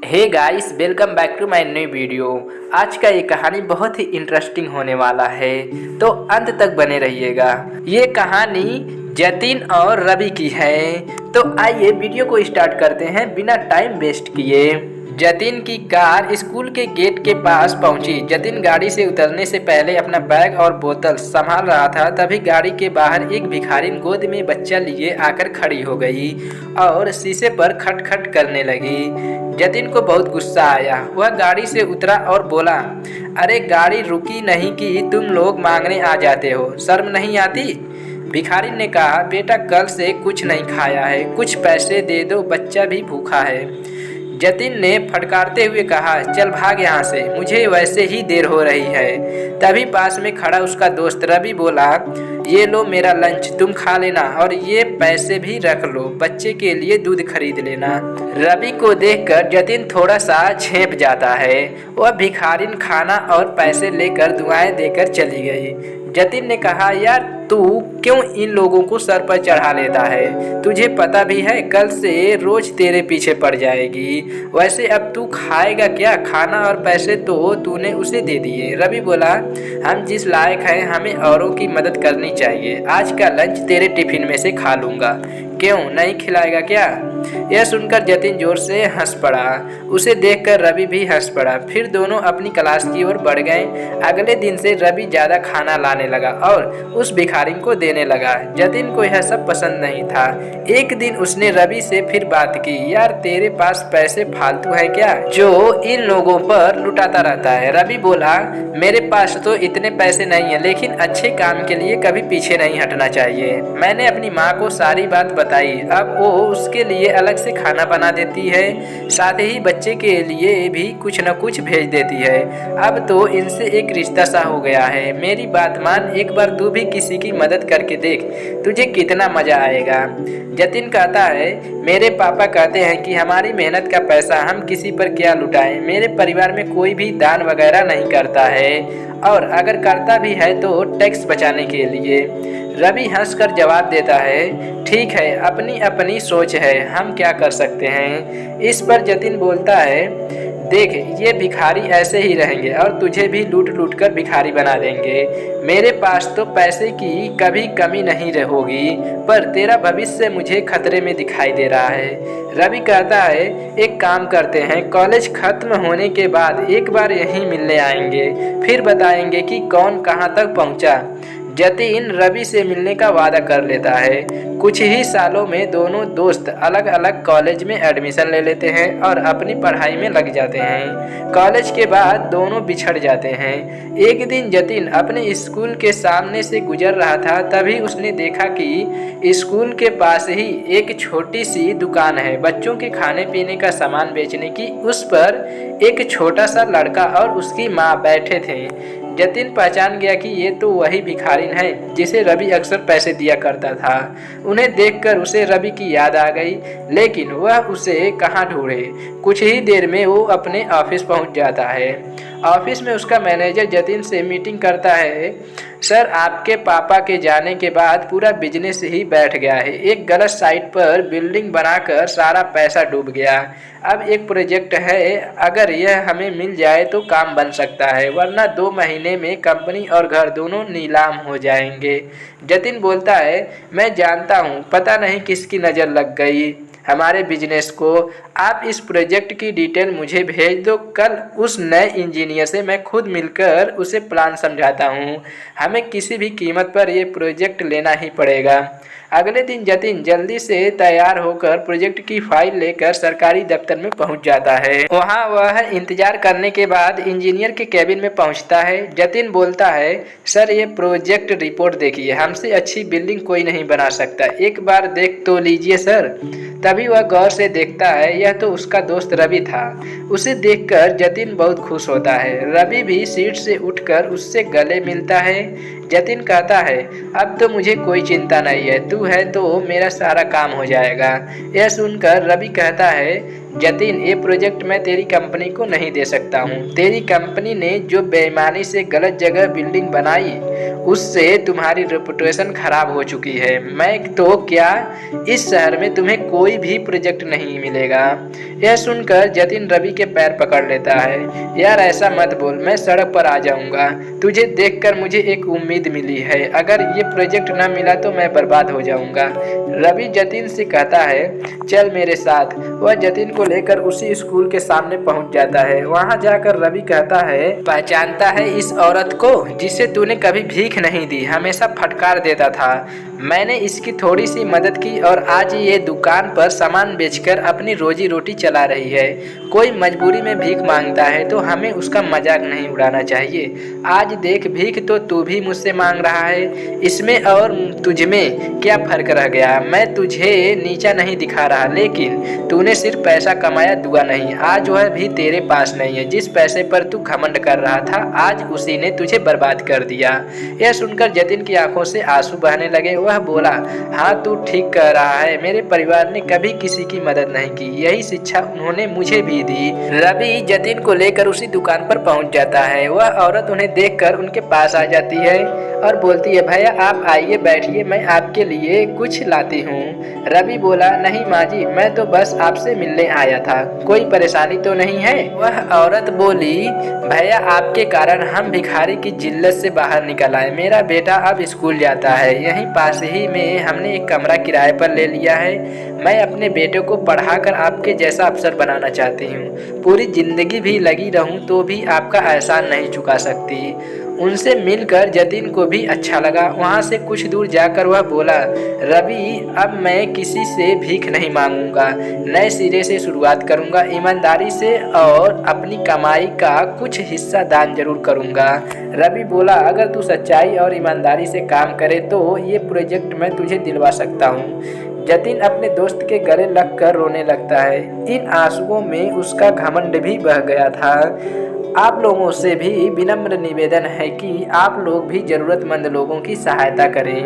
Hey guys, welcome back to my new video. आज का ये कहानी बहुत ही इंटरेस्टिंग होने वाला है, तो अंत तक बने रहिएगा। ये कहानी जतिन और रवि की है। तो आइए वीडियो को स्टार्ट करते हैं बिना टाइम वेस्ट किए। जतिन की कार स्कूल के गेट के पास पहुंची। जतिन गाड़ी से उतरने से पहले अपना बैग और बोतल संभाल रहा था, तभी गाड़ी के बाहर एक भिखारिन गोद में बच्चा लिए आकर खड़ी हो गई और शीशे पर खटखट करने लगी। जतिन को बहुत गुस्सा आया। वह गाड़ी से उतरा और बोला, अरे गाड़ी रुकी नहीं कि तुम लोग मांगने आ जाते हो, शर्म नहीं आती? भिखारी ने कहा, बेटा कल से कुछ नहीं खाया है, कुछ पैसे दे दो, बच्चा भी भूखा है। जतिन ने फटकारते हुए कहा, चल भाग यहाँ से, मुझे वैसे ही देर हो रही है। तभी पास में खड़ा उसका दोस्त रवि बोला, ये लो मेरा लंच, तुम खा लेना और ये पैसे भी रख लो, बच्चे के लिए दूध खरीद लेना। रवि को देखकर जतिन थोड़ा सा झेप जाता है। वह भिखारिन खाना और पैसे लेकर दुआएं देकर चली गई। जतिन ने कहा, यार तू क्यों इन लोगों को सर पर चढ़ा लेता है? तुझे पता भी है कल से रोज तेरे पीछे पड़ जाएगी। वैसे अब तू खाएगा क्या? खाना और पैसे तो तूने उसे दे दिए। रवि बोला, हम जिस लायक हैं हमें औरों की मदद करनी चाहिए। आज का लंच तेरे टिफिन में से खा लूँगा। क्यों नहीं खिलाएगा क्या? यह सुनकर जतिन जोर से हंस पड़ा। उसे देखकर रवि भी हंस पड़ा। फिर दोनों अपनी क्लास की ओर बढ़ गए। अगले दिन से रवि ज़्यादा खाना लाने लगा और उस भिखारी को देने लगा। जतिन को यह सब पसंद नहीं था। एक दिन उसने रवि से फिर बात की, यार तेरे पास पैसे फालतू है क्या जो इन लोगों पर लुटाता रहता है? रवि बोला, मेरे पास तो इतने पैसे नहीं है, लेकिन अच्छे काम के लिए कभी पीछे नहीं हटना चाहिए। मैंने अपनी माँ को सारी बात बताई, अब वो उसके लिए अलग से खाना बना देती है, साथ ही बच्चे के लिए भी कुछ न कुछ भेज देती है। अब तो इनसे एक रिश्ता सा हो गया है। मेरी बात मान, एक बार तू भी किसी की मदद करके देख, तुझे कितना मजा आएगा। जतिन कहता है, मेरे पापा कहते हैं कि हमारी मेहनत का पैसा हम किसी पर क्या लुटाएं। मेरे परिवार में कोई भी दान वगैरह नहीं करता है, और अगर करता भी है तो टैक्स बचाने के लिए। रवि हंसकर जवाब देता है, ठीक है, अपनी अपनी सोच है, हम क्या कर सकते हैं। इस पर जतिन बोलता है, देख ये भिखारी ऐसे ही रहेंगे और तुझे भी लूट लूट कर भिखारी बना देंगे। मेरे पास तो पैसे की कभी कमी नहीं होगी, पर तेरा भविष्य मुझे खतरे में दिखाई दे रहा है। रवि कहता है, एक काम करते हैं, कॉलेज खत्म होने के बाद एक बार यहीं मिलने आएंगे, फिर बताएंगे कि कौन कहाँ तक पहुँचा। जतिन रवि से मिलने का वादा कर लेता है। कुछ ही सालों में दोनों दोस्त अलग अलग कॉलेज में एडमिशन ले लेते हैं और अपनी पढ़ाई में लग जाते हैं। कॉलेज के बाद दोनों बिछड़ जाते हैं। एक दिन जतिन अपने स्कूल के सामने से गुजर रहा था, तभी उसने देखा कि स्कूल के पास ही एक छोटी सी दुकान है, बच्चों के खाने पीने का सामान बेचने की। उस पर एक छोटा सा लड़का और उसकी माँ बैठे थे। जतिन पहचान गया कि ये तो वही भिखारिन है जिसे रवि अक्सर पैसे दिया करता था। उन्हें देखकर उसे रवि की याद आ गई, लेकिन वह उसे कहाँ ढूंढे। कुछ ही देर में वो अपने ऑफिस पहुंच जाता है। ऑफिस में उसका मैनेजर जतिन से मीटिंग करता है, सर आपके पापा के जाने के बाद पूरा बिजनेस ही बैठ गया है। एक गलत साइट पर बिल्डिंग बनाकर सारा पैसा डूब गया। अब एक प्रोजेक्ट है, अगर यह हमें मिल जाए तो काम बन सकता है, वरना 2 महीने में कंपनी और घर दोनों नीलाम हो जाएंगे। जतिन बोलता है, मैं जानता हूँ, पता नहीं किसकी नज़र लग गई हमारे बिजनेस को। आप इस प्रोजेक्ट की डिटेल मुझे भेज दो, कल उस नए इंजीनियर से मैं खुद मिलकर उसे प्लान समझाता हूँ। हमें किसी भी कीमत पर यह प्रोजेक्ट लेना ही पड़ेगा। अगले दिन जतिन जल्दी से तैयार होकर प्रोजेक्ट की फाइल लेकर सरकारी दफ्तर में पहुंच जाता है। वहां वह इंतजार करने के बाद इंजीनियर के केबिन में पहुंचता है। जतिन बोलता है, सर ये प्रोजेक्ट रिपोर्ट देखिए, हमसे अच्छी बिल्डिंग कोई नहीं बना सकता, एक बार देख तो लीजिए सर। तभी वह गौर से देखता है, यह तो उसका दोस्त रवि था। उसे देखकर जतिन बहुत खुश होता है। रवि भी सीट से उठकर उससे गले मिलता है। जतिन कहता है, अब तो मुझे कोई चिंता नहीं है, तू है तो मेरा सारा काम हो जाएगा। यह सुनकर रवि कहता है, जतिन, ये प्रोजेक्ट मैं तेरी कंपनी को नहीं दे सकता हूँ। तेरी कंपनी ने जो बेईमानी से गलत जगह बिल्डिंग बनाई उससे तुम्हारी रेपुटेशन खराब हो चुकी है। मैं तो क्या, इस शहर में तुम्हें कोई भी प्रोजेक्ट नहीं मिलेगा। यह सुनकर जतिन रवि के पैर पकड़ लेता है। यार ऐसा मत बोल, मैं सड़क पर आ जाऊंगा। तुझे देखकर मुझे एक उम्मीद मिली है, अगर ये प्रोजेक्ट न मिला तो मैं बर्बाद हो जाऊंगा। रवि जतिन से कहता है चल मेरे साथ। वह जतिन को लेकर उसी स्कूल के सामने पहुंच जाता है। वहां जाकर रवि कहता है पहचानता है इस औरत को जिसे तूने कभी भीख नहीं दी, हमेशा फटकार देता था। मैंने इसकी थोड़ी सी मदद की और आज ये दुकान पर सामान बेचकर अपनी रोजी रोटी चला रही है। कोई मजबूरी में भीख मांगता है तो हमें उसका मजाक नहीं उड़ाना चाहिए। आज देख, भीख तो तू भी मुझसे मांग रहा है, इसमें और तुझमें क्या फर्क रह गया। मैं तुझे नीचा नहीं दिखा रहा, लेकिन तूने सिर्फ पैसा कमाया, दुआ नहीं। आज वह भी तेरे पास नहीं है। जिस पैसे पर तू घमंड कर रहा था आज उसी ने तुझे बर्बाद कर दिया। यह सुनकर जतिन की आंखों से आंसू बहने लगे। वह बोला हाँ तू ठीक कह रहा है, मेरे परिवार ने कभी किसी की मदद नहीं की, यही शिक्षा उन्होंने मुझे भी दी। रवि जतिन को लेकर उसी दुकान पर पहुंच जाता है। वह औरत उन्हें देखकर उनके पास आ जाती है और बोलती है भैया आप आइए बैठिए, मैं आपके लिए कुछ लाती हूँ। रवि बोला नहीं माँ जी, मैं तो बस आपसे मिलने आया था, कोई परेशानी तो नहीं है। वह औरत बोली भैया आपके कारण हम भिखारी की जिल्लत से बाहर निकल आए। मेरा बेटा अब स्कूल जाता है, यहीं पास ही में हमने एक कमरा किराए पर ले लिया है। मैं अपने बेटे को पढ़ाकर आपके जैसा अफसर बनाना चाहती हूँ। पूरी जिंदगी भी लगी रहूँ तो भी आपका एहसान नहीं चुका सकती। उनसे मिलकर जतिन को भी अच्छा लगा। वहाँ से कुछ दूर जाकर वह बोला रवि अब मैं किसी से भीख नहीं मांगूंगा, नए सिरे से शुरुआत करूंगा, ईमानदारी से, और अपनी कमाई का कुछ हिस्सा दान जरूर करूंगा। रवि बोला अगर तू सच्चाई और ईमानदारी से काम करे तो ये प्रोजेक्ट मैं तुझे दिलवा सकता हूँ। जतिन अपने दोस्त के गले लगकर रोने लगता है। इन आंसुओं में उसका घमंड भी बह गया था। आप लोगों से भी विनम्र निवेदन है कि आप लोग भी जरूरतमंद लोगों की सहायता करें।